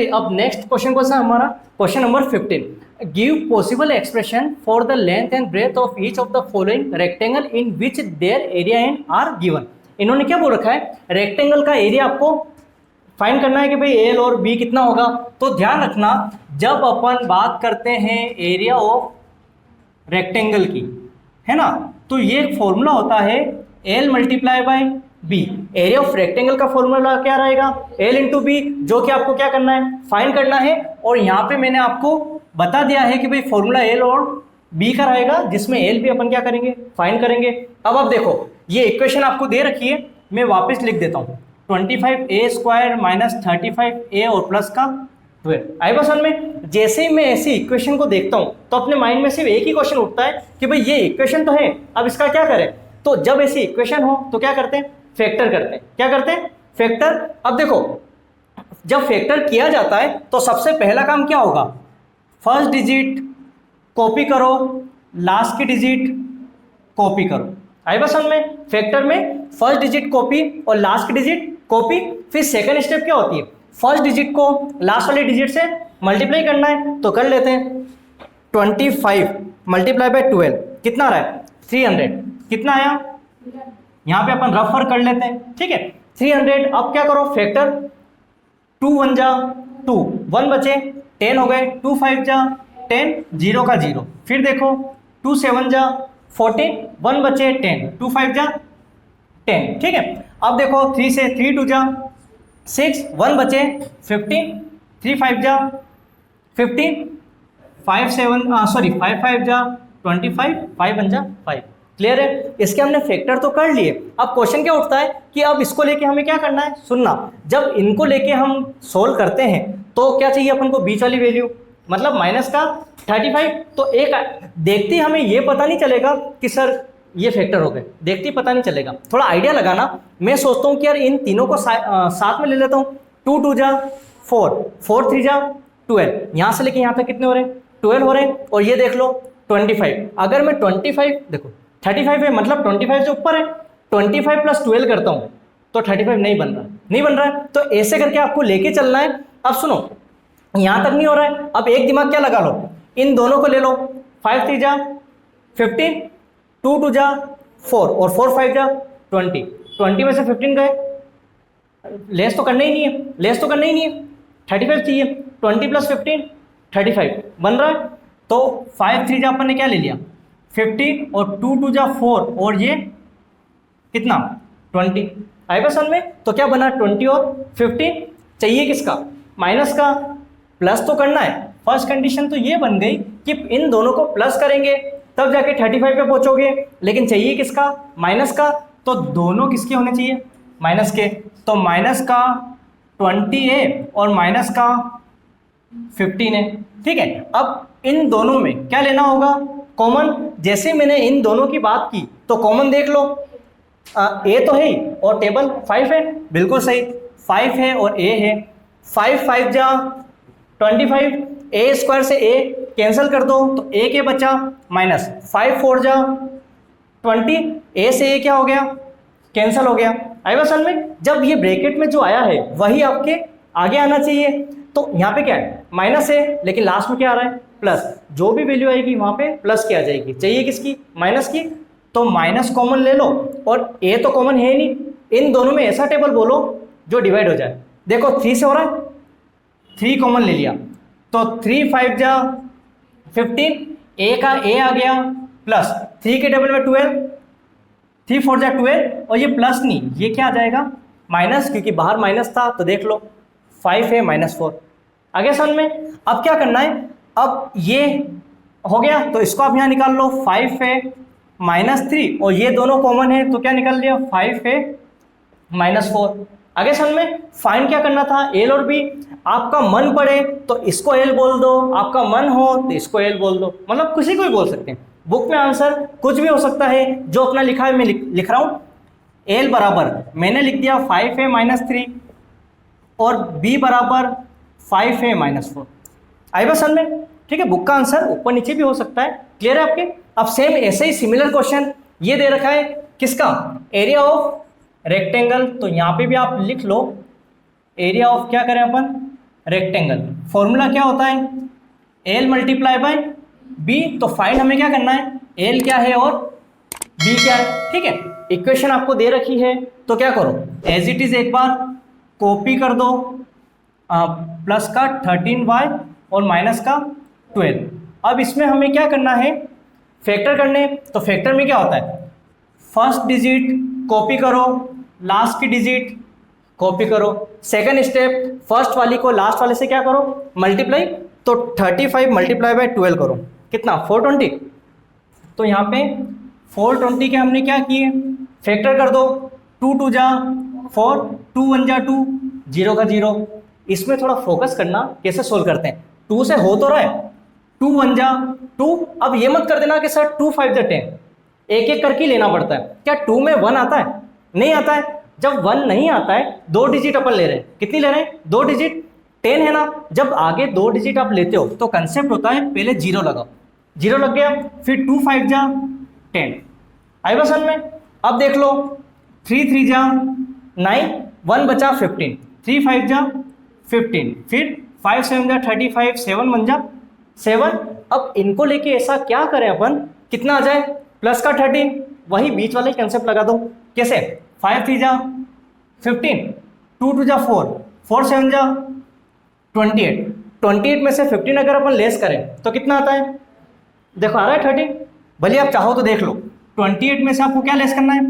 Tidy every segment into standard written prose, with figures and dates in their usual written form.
अब next question कौन सा हमारा, question number 15, give possible expression for the length and breadth of each of the following rectangle in which their area and are given. इन्होंने क्या बोल रखा है, रेक्टेंगल का एरिया आपको फाइंड करना है कि भाई एल और बी कितना होगा। तो ध्यान रखना, जब अपन बात करते हैं एरिया ऑफ रेक्टेंगल की, है ना, तो ये फॉर्मूला होता है L multiply by B. Area of rectangle का फॉर्मूला क्या रहेगा, एल इंटू बी, जो कि आपको क्या करना है, फाइंड करना है। और यहाँ पे मैंने आपको बता दिया है कि भाई फॉर्मूला एल और बी का रहेगा, जिसमें एल भी अपन क्या करेंगे, फाइंड करेंगे। अब देखो ये इक्वेशन आपको दे रखी है, मैं वापस लिख देता हूँ, 25a² माइनस 35a और प्लस का 12। आई बात समझ में। जैसे ही मैं ऐसी इक्वेशन को देखता हूँ तो अपने माइंड में सिर्फ एक ही क्वेश्चन उठता है कि भाई ये इक्वेशन तो है, अब इसका क्या करें। तो जब ऐसी इक्वेशन हो तो क्या करते हैं, फैक्टर करते हैं। क्या करते हैं, फैक्टर। अब देखो जब फैक्टर किया जाता है तो सबसे पहला काम क्या होगा, फर्स्ट डिजिट कॉपी करो, लास्ट की डिजिट कॉपी करो। आई बात समझ में। फैक्टर में फर्स्ट डिजिट कॉपी और लास्ट की डिजिट कॉपी। फिर सेकंड स्टेप क्या होती है, फर्स्ट डिजिट को लास्ट वाले डिजिट से मल्टीप्लाई करना है, तो कर लेते हैं। 25 मल्टीप्लाई बाय 12 कितना आ रहा है, 300। कितना आया, यहाँ पे अपन रफ वर्क कर लेते हैं, ठीक है, 300। अब क्या करो, फैक्टर 2 1 जा 2, 1 बचे 10 हो गए, 2 5 जा 10, 0 का 0। फिर देखो 2 7 जा 14, 1 बचे 10, 2 5 जा 10, ठीक है। अब देखो 3 से 3 2 जा 6, 1 बचे 15, 3 5 जा 15, 5 5 जा 25, 5 1 जा 5। क्लियर है। इसके हमने फैक्टर तो कर लिए। अब क्वेश्चन क्या उठता है कि अब इसको लेके हमें क्या करना है, सुनना, जब इनको लेके हम सोल्व करते हैं तो क्या चाहिए अपन को, बीच वाली वैल्यू, मतलब माइनस का 35। तो एक देखते ही हमें ये पता नहीं चलेगा कि सर ये फैक्टर हो गए, देखते ही पता नहीं चलेगा, थोड़ा आइडिया लगाना। मैं सोचता हूँ कि यार इन तीनों को साथ में ले लेता हूँ। 2 2 जा 4, 4 3 जा 12, यहाँ से लेके यहाँ तक कितने हो रहे हैं, 12 हो रहे हैं। और ये देख लो 25, अगर मैं 25 देखो 35 है, मतलब 25 से ऊपर है, 25 प्लस 12 करता हूँ तो 35 नहीं बन रहा, नहीं बन रहा है। तो ऐसे करके आपको लेके चलना है। अब सुनो, यहाँ तक नहीं हो रहा है, अब एक दिमाग क्या लगा लो, इन दोनों को ले लो, 5 3 जा 15, 2 2 जा 4 और 4 5 जा 20, 20 में से 15 गए, लेस तो करना ही नहीं है, लेस तो करना ही नहीं है, 35 चाहिए। 20 प्लस 15 35 बन रहा है। तो 5 3 जा अपन ने क्या ले लिया, 15 और 2 2 जा 4 और ये कितना 20। आई बस में। तो क्या बना, 20 और 15 चाहिए किसका, माइनस का। प्लस तो करना है, फर्स्ट कंडीशन तो ये बन गई कि इन दोनों को प्लस करेंगे तब जाके 35 पे पहुंचोगे, लेकिन चाहिए किसका, माइनस का। तो दोनों किसके होने चाहिए, माइनस के। तो माइनस का 20 है और माइनस का 15 है, ठीक है। अब इन दोनों में क्या लेना होगा, कॉमन। जैसे मैंने इन दोनों की बात की तो कॉमन देख लो, ए तो है ही और टेबल 5 है, बिल्कुल सही, 5 है और ए है। 5 5 जा 25, ए स्क्वायर से ए कैंसिल कर दो तो ए के बचा माइनस, 5 4 जा 20, ए से ए क्या हो गया, कैंसिल हो गया। आई बात समझ में। जब ये ब्रैकेट में जो आया है वही आपके आगे आना चाहिए। तो यहाँ पे क्या है, माइनस है, लेकिन लास्ट में क्या आ रहा है, प्लस। जो भी वैल्यू आएगी वहां पे प्लस की आ जाएगी, चाहिए किसकी, माइनस की। तो माइनस कॉमन ले लो और ए तो कॉमन है नहीं, इन दोनों में ऐसा टेबल बोलो जो डिवाइड हो जाए। देखो 3 से हो रहा है, 3 कॉमन ले लिया तो 3 5 जा 15, ए का ए आ गया प्लस 3 के टेबल में 12, 3 4 जा 12 और ये प्लस नहीं, ये क्या आ जाएगा, माइनस, क्योंकि बाहर माइनस था। तो देख लो 5 है -4 आगे समझ में। अब क्या करना है, अब ये हो गया तो इसको आप यहाँ निकाल लो, 5 है -3 और ये दोनों कॉमन है तो क्या निकाल लिया, 5 है -4 आगे समझ में। फाइंड क्या करना था, एल और बी। आपका मन पड़े तो इसको एल बोल दो, आपका मन हो तो इसको एल बोल दो, मतलब किसी को भी बोल सकते हैं। बुक में आंसर कुछ भी हो सकता है, जो अपना लिखा है मैं लिख रहा हूँ। एल बराबर मैंने लिख दिया 5 है -3 और बी बराबर 5 है -4। आई बस समझ में, ठीक है। बुक का आंसर ऊपर नीचे भी हो सकता है, क्लियर है आपके। अब सेम ऐसे ही सिमिलर क्वेश्चन ये दे रखा है, किसका, एरिया ऑफ रेक्टेंगल। तो यहाँ पे भी आप लिख लो एरिया ऑफ, क्या करें अपन, रेक्टेंगल, फॉर्मूला क्या होता है, एल मल्टीप्लाई बाय बी। तो फाइंड हमें क्या करना है, एल क्या है और बी क्या है, ठीक है। इक्वेशन आपको दे रखी है तो क्या करो, एज इट इज एक बार कॉपी कर दो, प्लस का 13y और माइनस का 12। अब इसमें हमें क्या करना है, फैक्टर करने। तो फैक्टर में क्या होता है, फर्स्ट डिजिट कॉपी करो, लास्ट की डिजिट कॉपी करो। सेकंड स्टेप, फर्स्ट वाली को लास्ट वाले से क्या करो, मल्टीप्लाई। तो 35 मल्टीप्लाई बाय 12 करो, कितना 420। तो यहाँ पे 420 के हमने क्या किए, फैक्टर कर दो, 2 2 जा 4, 2 1 जा 2, 0 का 0। इसमें थोड़ा फोकस करना कैसे सोल्व करते हैं, 2 से हो तो रहा है, 2 1 जा 2। अब ये मत कर देना कि सर 2 5 जा 10, एक एक करके लेना पड़ता है। क्या 2 में 1 आता है, नहीं आता है। जब 1 नहीं आता है, 2 डिजिट अपन ले रहे हैं, कितनी ले रहे हैं, 2 डिजिट, 10 है ना। जब आगे 2 डिजिट आप लेते हो तो कंसेप्ट होता है पहले 0 लगाओ, 0 लग गया, फिर 2 5 जा 10, आई बस में। अब देख लो, 3 3 जा 9, 1 बचा 15, 3 5 जा 15, फिर 5 7 जा 35, 7 1 जा 7। अब इनको लेके ऐसा क्या करें अपन, कितना आ जाए, प्लस का 13, वही बीच वाले कंसेप्ट लगा दो। कैसे, 5 3 जा 15, 2 2 जा 4, 4 7 जा 28, 28 में से 15 अगर अपन लेस करें तो कितना आता है, देखो आ रहा है 13। भले आप चाहो तो देख लो, 28 में से आपको क्या लेस करना है,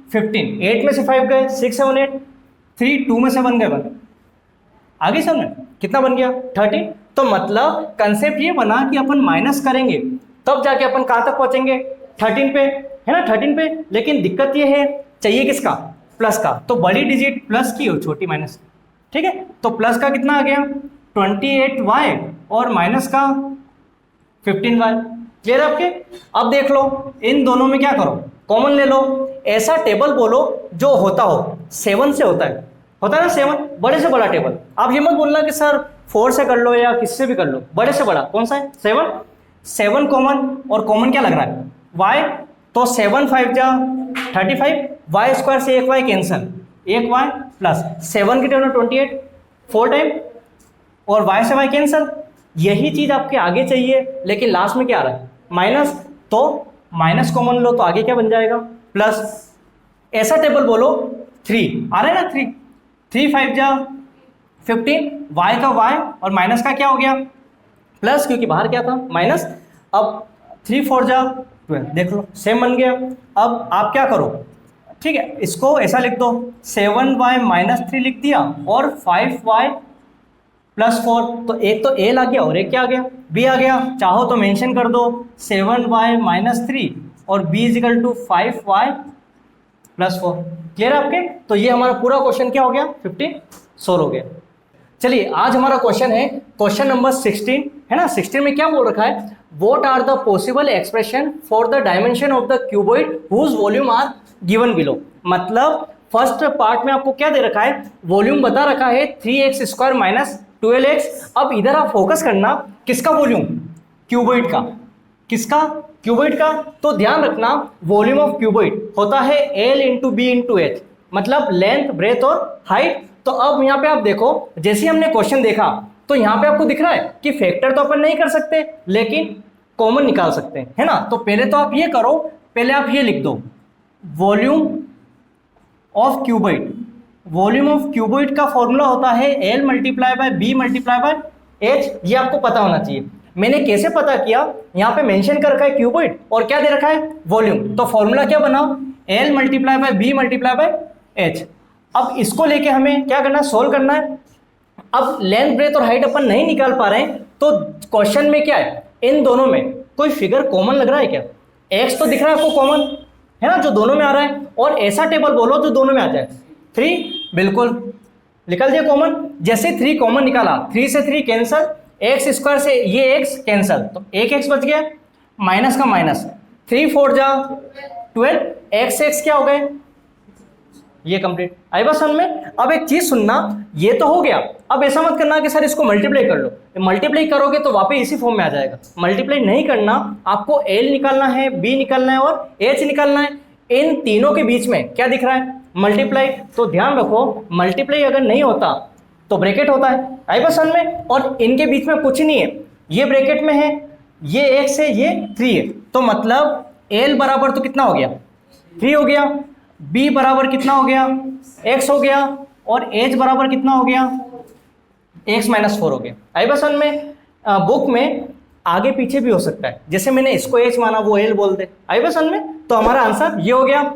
15, 8 में से 5 गए, 6 7 8, 3 2 में से 1 गए 1, आगे समझ कितना बन गया 13। तो मतलब कंसेप्ट ये बना कि अपन माइनस करेंगे तब जाके अपन कहाँ तक पहुंचेंगे, 13 पे, है ना, 13 पे। लेकिन दिक्कत ये है, चाहिए किसका, प्लस का। तो बड़ी डिजिट प्लस की और छोटी माइनस, ठीक है। तो प्लस का कितना आ गया 28y और माइनस का 15y, क्लियर आपके। अब देख लो, इन दोनों में क्या करो, कॉमन ले लो। ऐसा टेबल बोलो जो होता हो, 7 से होता है ना 7, बड़े से बड़ा टेबल। आप ये मत बोलना कि सर 4 से कर लो या किससे भी कर लो, बड़े से बड़ा कौन सा है, 7 कॉमन, और कॉमन क्या लग रहा है, y। तो 7 5 जा 35, वाई स्क्वायर से 1y कैंसिल, 1y प्लस 7 की टर्म में 28, 4 टाइम, और y से y कैंसिल। यही चीज आपके आगे चाहिए, लेकिन लास्ट में क्या आ रहा है, माइनस। तो माइनस कॉमन लो तो आगे क्या बन जाएगा, प्लस। ऐसा टेबल बोलो 3 आ रहा है ना, 3 5 जा 15, y का y और माइनस का क्या हो गया, प्लस, क्योंकि बाहर क्या था माइनस। अब 3 4 जा 12, देख लो सेम बन गया। अब आप क्या करो, ठीक है, इसको ऐसा लिख दो, 7y माइनस 3 लिख दिया और 5y प्लस 4। तो एक तो a आ गया और एक क्या आ गया, b आ गया। चाहो तो मेंशन कर दो 7y माइनस 3 और b equal to 5y plus 4, clear आपके। तो ये हमारा पूरा क्वेश्चन क्या हो गया, 15 सोल्व हो गया। चलिए आज हमारा क्वेश्चन है क्वेश्चन नंबर 16, है ना। 16 में क्या बोल रखा है, what are the possible expression for the dimension of the cuboid whose volume are given below. मतलब फर्स्ट पार्ट में आपको क्या दे रखा है, वॉल्यूम बता रखा है 3x स्क्वायर माइनस 12x। अब इधर आप फोकस करना, किसका वॉल्यूम, क्यूबॉइड का, किसका, क्यूबॉइड का। तो ध्यान रखना वॉल्यूम ऑफ क्यूबॉइड होता है L into B into H, मतलब लेंथ ब्रेथ और हाइट। तो अब यहाँ पे आप देखो, जैसे हमने क्वेश्चन देखा तो यहाँ पे आपको दिख रहा है कि फैक्टर तो अपन नहीं कर सकते लेकिन कॉमन निकाल सकते हैं, है ना। तो पहले तो आप ये करो, पहले आप ये लिख दो volume of cuboid. Volume of cuboid का फॉर्मूला होता है L multiply by B multiply by H। ये आपको पता होना चाहिए। मैंने कैसे पता किया, यहाँ पे मेंशन कर रखा है क्यूबॉइड और क्या दे रखा है, वॉल्यूम। तो फॉर्मूला क्या बना, L multiply by B multiply by H। अब इसको लेके हमें क्या करना है, सोल्व करना है। अब लेंथ ब्रेथ और हाइट अपन नहीं निकाल पा रहे हैं, तो क्वेश्चन में क्या है, इन दोनों में कोई फिगर कॉमन लग रहा है क्या, x तो दिख रहा है आपको कॉमन, है ना, जो दोनों में आ रहा है। और ऐसा टेबल बोलो जो दोनों में आ जाए, 3 बिल्कुल निकल जाए कॉमन। जैसे 3 कॉमन निकाला, 3 से 3 कैंसल, x स्क्वायर से ये x कैंसल, तो एक x बच गया, माइनस का माइनस, 3 4 जा 12, x क्या हो गए, ये कंप्लीट आई बस समझ में। अब एक चीज सुनना, ये तो हो गया। अब ऐसा मत करना कि सर इसको मल्टीप्लाई कर लो, मल्टीप्लाई करोगे तो वापस इसी फॉर्म में आ जाएगा। मल्टीप्लाई नहीं करना, आपको L निकालना है, B निकालना है और H निकालना है। इन तीनों के बीच में क्या दिख रहा है, मल्टीप्लाई। तो ध्यान रखो, मल्टीप्लाई अगर नहीं होता तो ब्रैकेट होता है, आई बात समझ में। और इनके बीच में कुछ नहीं है, ये ब्रैकेट में है, ये x है, ये 3 है, तो मतलब l बराबर तो कितना हो गया 3 हो गया, b बराबर कितना हो गया x हो गया, और h बराबर कितना हो गया x - 4 हो गया। आई बात समझ में। बुक में आगे पीछे भी हो सकता है, जैसे मैंने इसको h माना वो l बोल दे, आई बात समझ में। तो हमारा आंसर ये हो गया।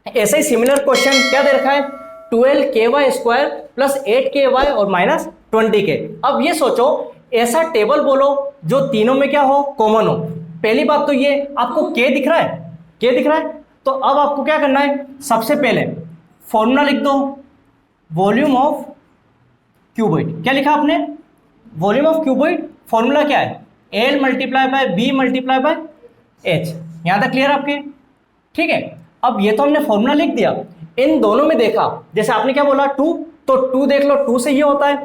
ऐसा ही सिमिलर क्वेश्चन क्या दे रखा है, 12ky² प्लस 8ky और -20k। अब ये सोचो ऐसा टेबल बोलो जो तीनों में क्या हो, कॉमन हो। पहली बात तो ये आपको k दिख रहा है, k दिख रहा है, तो अब आपको क्या करना है, सबसे पहले फॉर्मूला लिख दो, वॉल्यूम ऑफ क्यूबॉइड। क्या लिखा आपने, वॉल्यूम ऑफ क्यूबॉइड, फॉर्मूला क्या है, l multiply by b multiply by h। यहां तक क्लियर आपके, ठीक है। अब ये तो हमने फॉर्मूला लिख दिया, इन दोनों में देखा, जैसे आपने क्या बोला 2, तो 2 देख लो, 2 से ये होता है,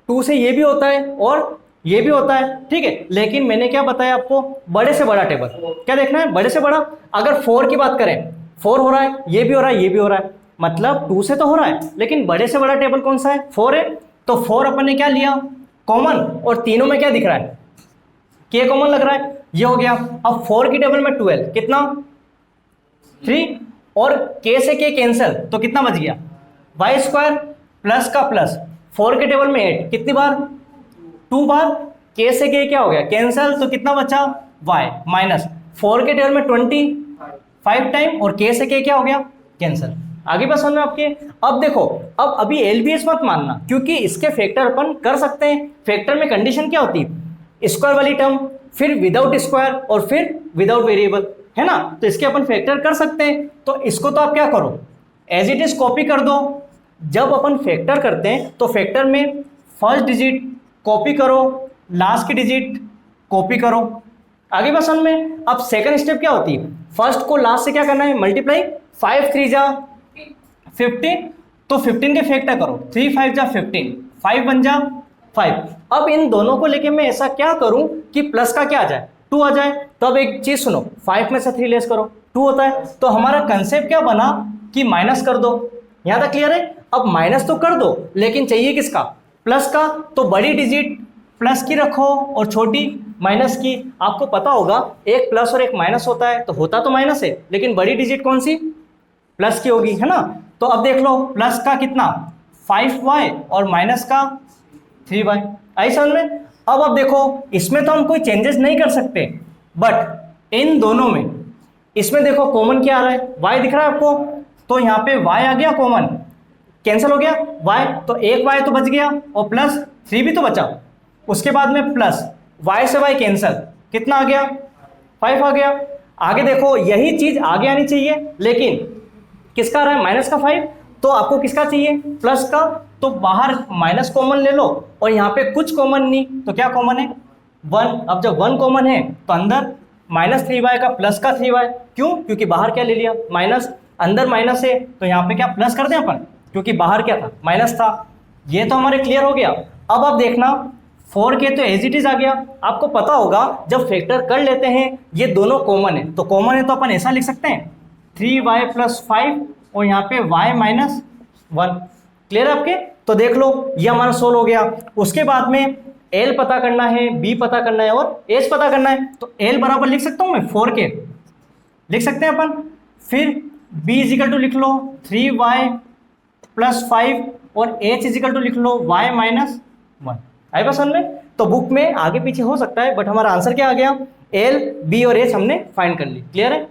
2 से ये भी होता है, और ये भी होता है, ठीक है। लेकिन मैंने क्या बताया आपको, बड़े से बड़ा टेबल क्या देखना है, बड़े से बड़ा। अगर 4 की बात करें, 4 हो रहा है, ये भी हो रहा है, ये भी हो रहा है, मतलब 2 से तो हो रहा है, लेकिन बड़े से बड़ा टेबल कौन सा है, 4 है। तो 4 अपन ने क्या लिया, कॉमन, और तीनों में क्या दिख रहा है, k कॉमन लग रहा है, ये हो गया। अब 4 की टेबल में 12 कितना 3, और k से k कैंसिल, तो कितना बच गया y² प्लस का प्लस, 4 के टेबल में 8 कितनी बार 2 बार, k से k क्या हो गया कैंसिल, तो कितना बचा y माइनस 4 के टेबल में 25 टाइम, और k से k क्या हो गया कैंसिल। आगे बस समझ में आपके। अब देखो, अब अभी LBS मत मानना, क्योंकि इसके फैक्टर अपन कर सकते हैं। फैक्टर में कंडीशन क्या होती है, स्क्वायर वाली टर्म, फिर विदाउट स्क्वायर, और फिर विदाउट वेरिएबल, है ना। तो इसके अपन फैक्टर कर सकते हैं। तो इसको तो आप क्या करो, एज इट इज कॉपी कर दो। जब अपन फैक्टर करते हैं तो फैक्टर में फर्स्ट डिजिट कॉपी करो, लास्ट की डिजिट कॉपी करो। आगे बस समझ में। अब सेकंड स्टेप क्या होती है, फर्स्ट को लास्ट से क्या करना है, मल्टीप्लाई, 5 3 जा 15, तो 15 के फैक्टर करो, 3 5 जा 15, 5 बन जा 5। अब इन दोनों को लेके मैं ऐसा क्या करूं कि प्लस का क्या आ जाए, 2 आ जाए। तो अब एक चीज सुनो, 5 में से 3 लेस करो, 2 होता है। तो हमारा कंसेप्ट क्या बना कि माइनस कर दो। यहां तक क्लियर है। अब माइनस तो कर दो, लेकिन चाहिए किसका, प्लस का। तो बड़ी डिजिट प्लस की रखो और छोटी माइनस की। आपको पता होगा एक प्लस और एक माइनस होता है, तो होता तो माइनस है, लेकिन बड़ी डिजिट कौन सी, प्लस की होगी, है ना। तो अब देख लो, प्लस का कितना 5y और माइनस का 3y। आई समझ में। अब देखो, इसमें तो हम कोई चेंजेस नहीं कर सकते, बट इन दोनों में, इसमें देखो कॉमन क्या आ रहा है, y दिख रहा है आपको, तो यहाँ पे y आ गया कॉमन, कैंसिल हो गया y, तो एक y तो बच गया, और प्लस 3 भी तो बचा। उसके बाद में प्लस y से y कैंसिल, कितना आ गया 5 आ गया। आगे देखो, यही चीज आगे आनी चाहिए, लेकिन किसका आ रहा है, माइनस का 5, तो आपको किसका चाहिए, प्लस का। तो बाहर माइनस कॉमन ले लो, और यहाँ पे कुछ कॉमन नहीं, तो क्या कॉमन है 1। अब जब 1 कॉमन है तो अंदर -3y का प्लस का 3y, क्यों, क्योंकि बाहर क्या ले लिया माइनस, अंदर माइनस है, तो यहाँ पे क्या प्लस कर दें अपन, क्योंकि बाहर क्या था माइनस था। ये तो हमारे क्लियर हो गया। अब आप देखना 4k तो एज इट इज आ गया। आपको पता होगा जब फैक्टर कर लेते हैं ये दोनों कॉमन है, तो कॉमन है तो अपन ऐसा लिख सकते हैं 3y + 5, और यहाँ पे y - 1। क्लियर है आपके। तो देख लो, ये हमारा सोल्व हो गया। उसके बाद में l पता करना है, b पता करना है, और h पता करना है। तो l बराबर लिख सकता हूँ मैं 4k, लिख सकते हैं अपन। फिर b = लिख लो 3y + 5, और h = लिख लो y - 1। आई बात समझ में। तो बुक में आगे पीछे हो सकता है, बट हमारा आंसर क्या आ गया, l, b और h हमने फाइंड कर ली। क्लियर है।